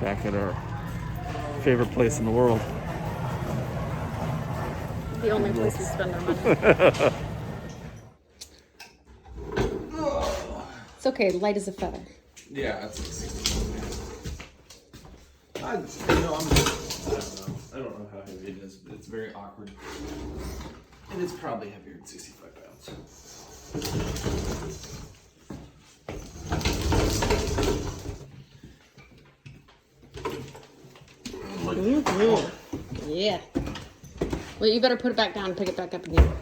back at our favorite place in the world. The only place we spend our money. It's okay, light as a feather. Yeah, it's like 60 pounds. I don't know how heavy it is, but it's very awkward. And it's probably heavier than 65 pounds. Mm-hmm. Yeah. Well, you better put it back down and pick it back up again.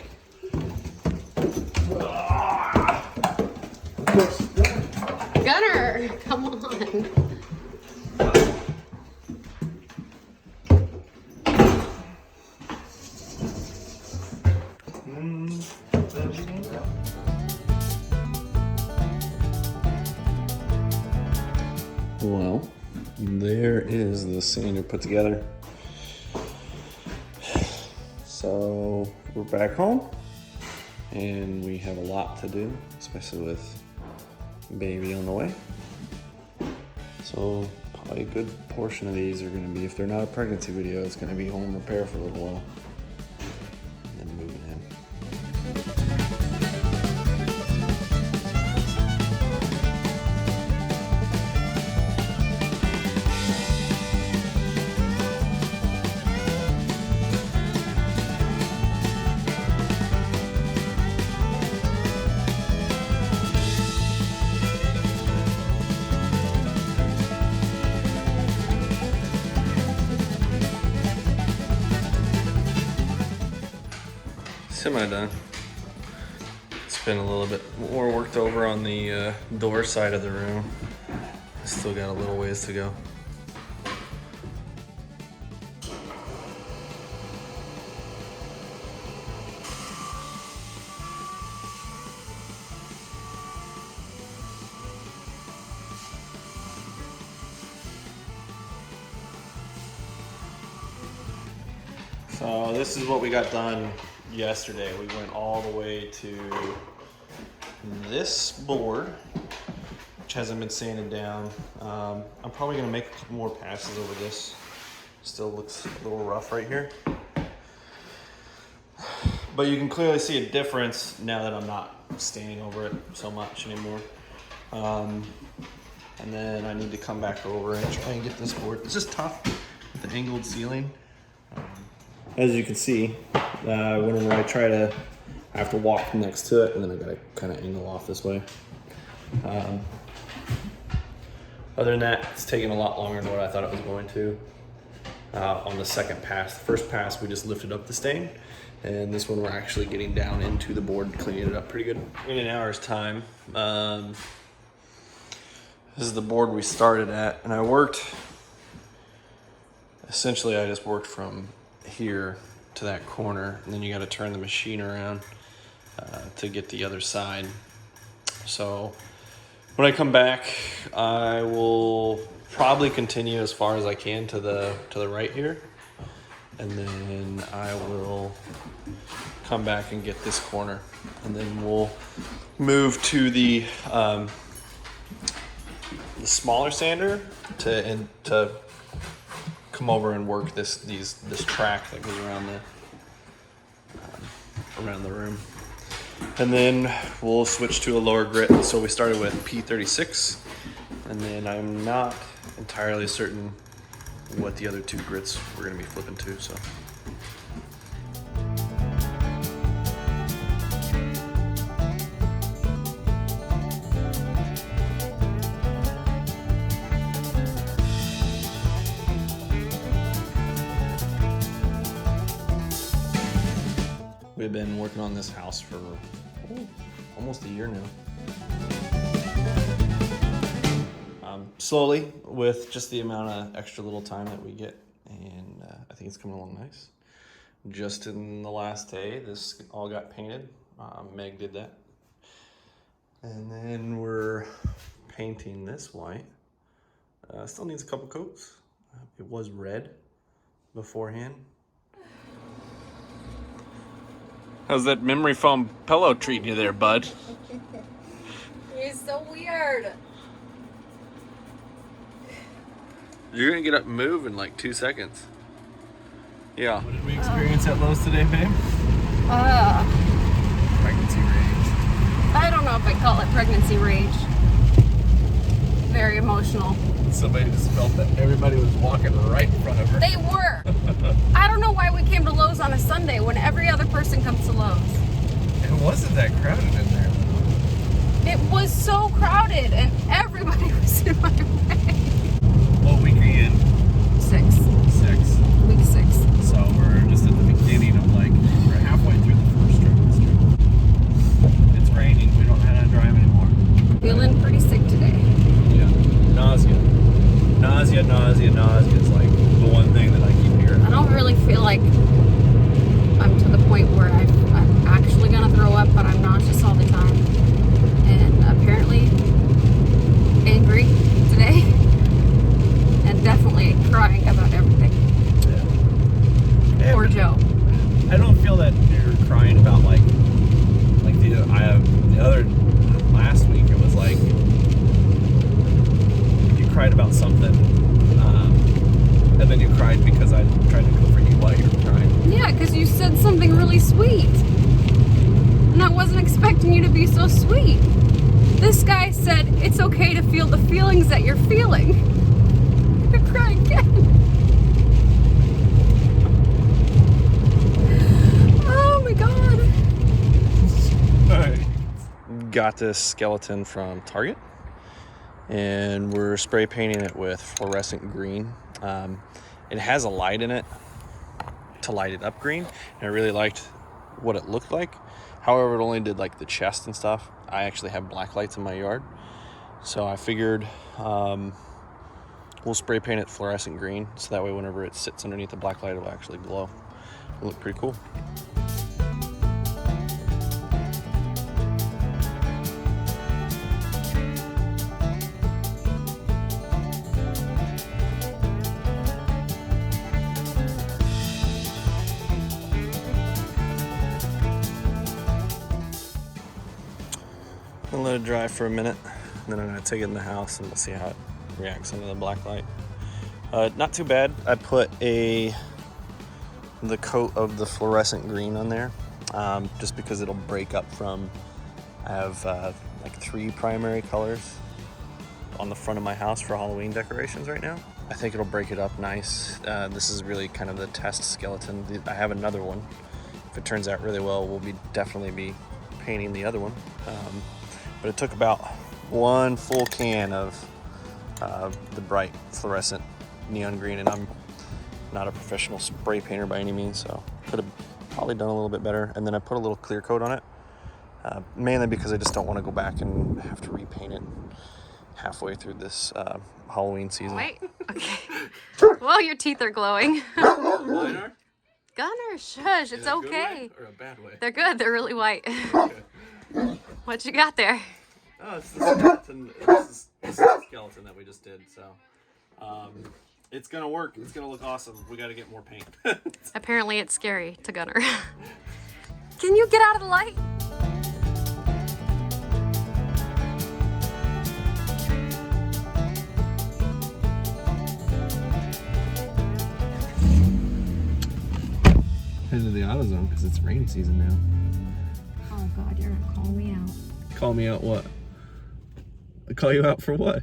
Gunner, come on. Well, there is the sander put together. So we're back home and we have a lot to do, especially with baby on the way. So probably a good portion of these are going to be, if they're not a pregnancy video, it's going to be home repair for a little while and then moving in. Semi-done. It's been a little bit more worked over on the door side of the room. Still got a little ways to go. So this is what we got done yesterday. We went all the way to this board, which hasn't been sanded down. I'm probably gonna make a couple more passes over this. Still looks a little rough right here. But you can clearly see a difference now that I'm not standing over it so much anymore. And then I need to come back over and try and get this board. It's just tough with the angled ceiling. As you can see, whenever I try to, I have to walk next to it and then I gotta kind of angle off this way. Other than that, it's taking a lot longer than what I thought it was going to. On the second pass, the first pass we just lifted up the stain, and this one we're actually getting down into the board and cleaning it up pretty good in an hour's time. This is the board we started at, and I just worked from here to that corner, and then you got to turn the machine around to get the other side. So when I come back, I will probably continue as far as I can to the right here, and then I will come back and get this corner, and then we'll move to the smaller sander to come over and work this track that goes around the room, and then we'll switch to a lower grit. So we started with P36, and then I'm not entirely certain what the other two grits we're going to be flipping to. So. We've been working on this house for almost a year now. Slowly, with just the amount of extra little time that we get, and I think it's coming along nice. Just in the last day, this all got painted. Meg did that. And then we're painting this white. Still needs a couple coats. It was red beforehand. How's that memory foam pillow treating you there, bud? You're so weird. You're gonna get up and move in like 2 seconds. Yeah. What did we experience at Lowe's today, babe? Pregnancy rage. I don't know if I'd call it pregnancy rage. Very emotional. Somebody just felt that everybody was walking right in front of her. They were. I don't know why we came to Lowe's on a Sunday when every other person comes to Lowe's. It wasn't that crowded in there. It was so crowded and everybody was in my way. What week are you in? 6. 6. Week 6. So we're just at the beginning of we're halfway through the first trimester. It's raining. We don't know how to drive anymore. Feeling pretty sick today. Yeah. Nausea. Nausea is like the one thing that I keep hearing. I don't really feel like I'm to the point where I'm actually gonna throw up, but I'm nauseous all the time. And apparently angry today. And definitely crying about everything. Yeah, Poor Joe. I don't feel that you're crying about the other last week. It was like you cried about something, and then you cried because I tried to comfort you while you were crying. Yeah, because you said something really sweet. And I wasn't expecting you to be so sweet. This guy said it's okay to feel the feelings that you're feeling. I'm gonna cry again. Oh my god. Got this skeleton from Target, and we're spray painting it with fluorescent green. It has a light in it to light it up green, and I really liked what it looked like. However, it only did like the chest and stuff. I actually have black lights in my yard, so I figured we'll spray paint it fluorescent green, so that way whenever it sits underneath the black light, it'll actually glow. It'll look pretty cool. I'll let it dry for a minute, and then I'm going to take it in the house and we'll see how it reacts under the black light. Not too bad. I put the coat of the fluorescent green on there, just because it'll break up from, I have like 3 primary colors on the front of my house for Halloween decorations right now. I think it'll break it up nice. This is really kind of the test skeleton. I have another one. If it turns out really well, we'll definitely be painting the other one. But it took about 1 full can of the bright fluorescent neon green, and I'm not a professional spray painter by any means, so could have probably done a little bit better. And then I put a little clear coat on it, mainly because I just don't want to go back and have to repaint it halfway through this Halloween season. Wait, okay. Well, your teeth are glowing. Mine are? Gunner, shush, it's okay. Or a bad way? They're good, they're really white. Okay. What you got there? Oh, it's the skeleton. This is the skeleton that we just did. So, it's gonna work. It's gonna look awesome. We got to get more paint. Apparently it's scary to Gunner. Can you get out of the light? Head to the AutoZone because it's rainy season now. Oh God, you're gonna call me out. Call me out what? Call you out for what?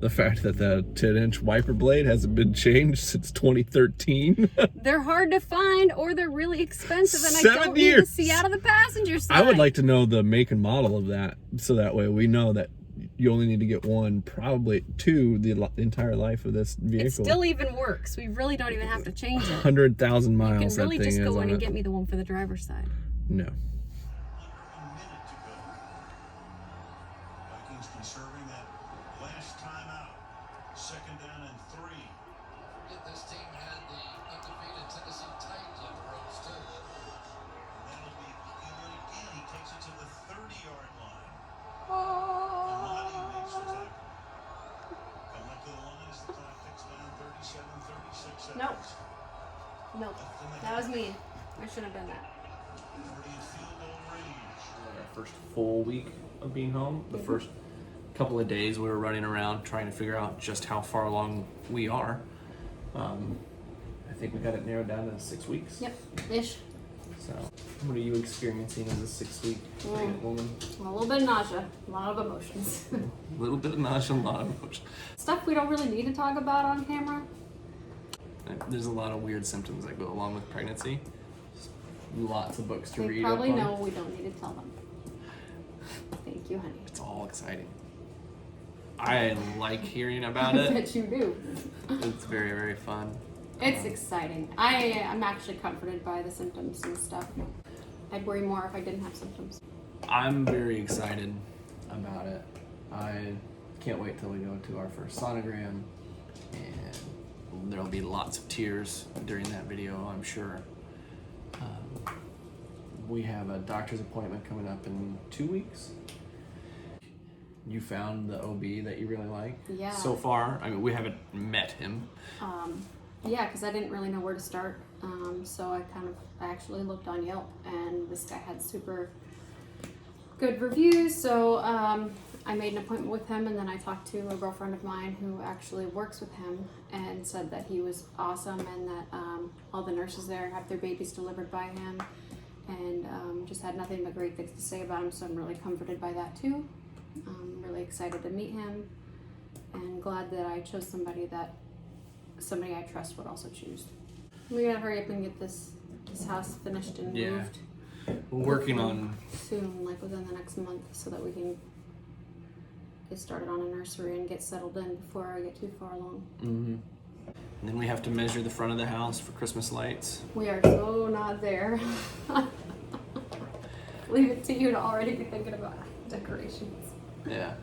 The fact that the 10-inch wiper blade hasn't been changed since 2013. They're hard to find or they're really expensive, and I 7 don't need to years. see out of the passenger side. I would like to know the make and model of that, so that way we know that you only need to get 1, probably 2, the entire life of this vehicle. It still even works. We really don't even have to change it. 100,000 miles. You can really that thing just go is in on and it. get me the one for the driver's side. No. Conserving that last time out. 2nd down and 3. This team had the undefeated Tennessee Titans on the ropes too. That'll be Ewan again. He takes it to the 30-yard line. Amadi makes the tackle. Coming up to the line as the clock ticks down 36 seconds. Nope. Nope. That was me. I should have done that. 40 field goal range. Our first full week of being home. The first couple of days we were running around trying to figure out just how far along we are. I think we got it narrowed down to 6 weeks. Yep, ish. So, what are you experiencing as a 6-week pregnant woman? A little bit of nausea, a lot of emotions. A little bit of nausea, a lot of emotion. Stuff we don't really need to talk about on camera. There's a lot of weird symptoms that go along with pregnancy. Lots of books to They read. probably up on. know we don't need to tell them. Thank you, honey. It's all exciting. I like hearing about I it. bet you do. It's very, very fun. It's exciting. I'm actually comforted by the symptoms and stuff. I'd worry more if I didn't have symptoms. I'm very excited about it. I can't wait till we go to our first sonogram, and there'll be lots of tears during that video, I'm sure. We have a doctor's appointment coming up in 2 weeks. You found the OB that you really like? Yeah. So far, I mean, we haven't met him. Yeah, because I didn't really know where to start. So I actually looked on Yelp, and this guy had super good reviews. So I made an appointment with him, and then I talked to a girlfriend of mine who actually works with him and said that he was awesome and that all the nurses there have their babies delivered by him, and just had nothing but great things to say about him. So I'm really comforted by that too. I'm really excited to meet him, and glad that I chose somebody I trust would also choose. We gotta hurry up and get this house finished and Yeah. moved. We're working on. Soon, like within the next month, so that we can get started on a nursery and get settled in before I get too far along. And then we have to measure the front of the house for Christmas lights. We are so not there. Leave it to you to already be thinking about decorations. Yeah.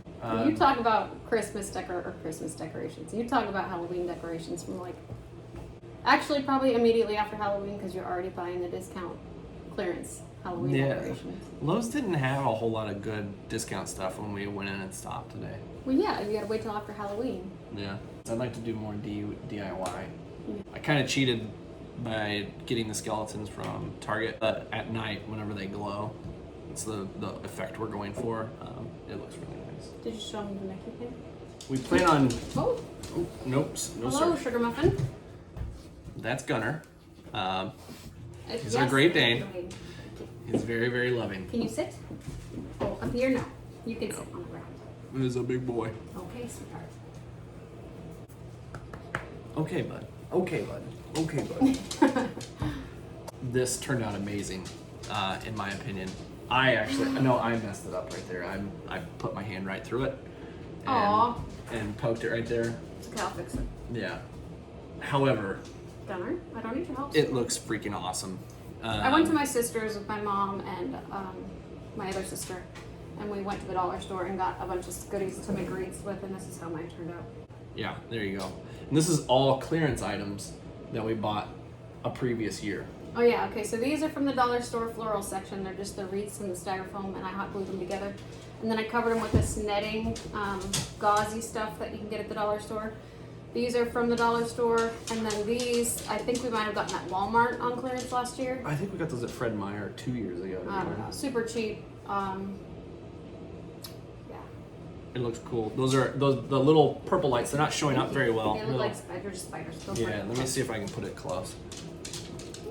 You talk about Christmas decorations. You talk about Halloween decorations from actually probably immediately after Halloween, because you're already buying the discount clearance Halloween decorations. Lowe's didn't have a whole lot of good discount stuff when we went in and stopped today. Well, yeah, you gotta wait till after Halloween. Yeah. I'd like to do more DIY. I kind of cheated by getting the skeletons from Target, but at night, whenever they glow, it's the effect we're going for. It looks really nice. Did you show me the Mickey thing? We plan on. Oh, Oh, nope. No, hello, sir. Sugar Muffin. That's Gunner. He's Yes, our Great Dane. Dane. He's very, very loving. Can you sit? Oh, up here, no. You can sit on the ground. He's a big boy. Okay, sweetheart. Okay, bud. Okay, bud. Okay, bud. This turned out amazing, in my opinion. I messed it up right there. I put my hand right through it. Aw. And poked it right there. Okay, I'll fix it. Yeah. However, Gunner, I don't need your help. it looks freaking awesome. I went to my sister's with my mom and my other sister, and we went to the dollar store and got a bunch of goodies to make wreaths with, and this is how mine turned out. Yeah, there you go. And this is all clearance items that we bought a previous year. Oh yeah, okay, so these are from the dollar store floral section. They're just the wreaths and the styrofoam, and I hot glued them together. And then I covered them with this netting, gauzy stuff that you can get at the dollar store. These are from the dollar store, and then these, I think we might have gotten at Walmart on clearance last year. I think we got those at Fred Meyer 2 years ago. I don't know, super cheap. Yeah. It looks cool. Those are the little purple lights. They're not showing up very well. They look like spiders. Go for Yeah, it. let me see if I can put it close.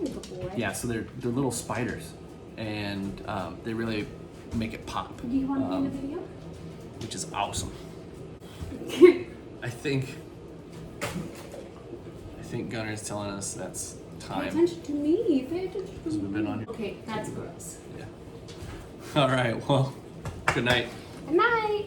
Good boy. Yeah, so they're little spiders, and they really make it pop. Do you want to be in the video? Which is awesome. I think Gunner's telling us that's Pay time. attention to me. Pay attention to Because we've been on here. Okay, that's gross. Yeah. All right. Well, good night. Good night.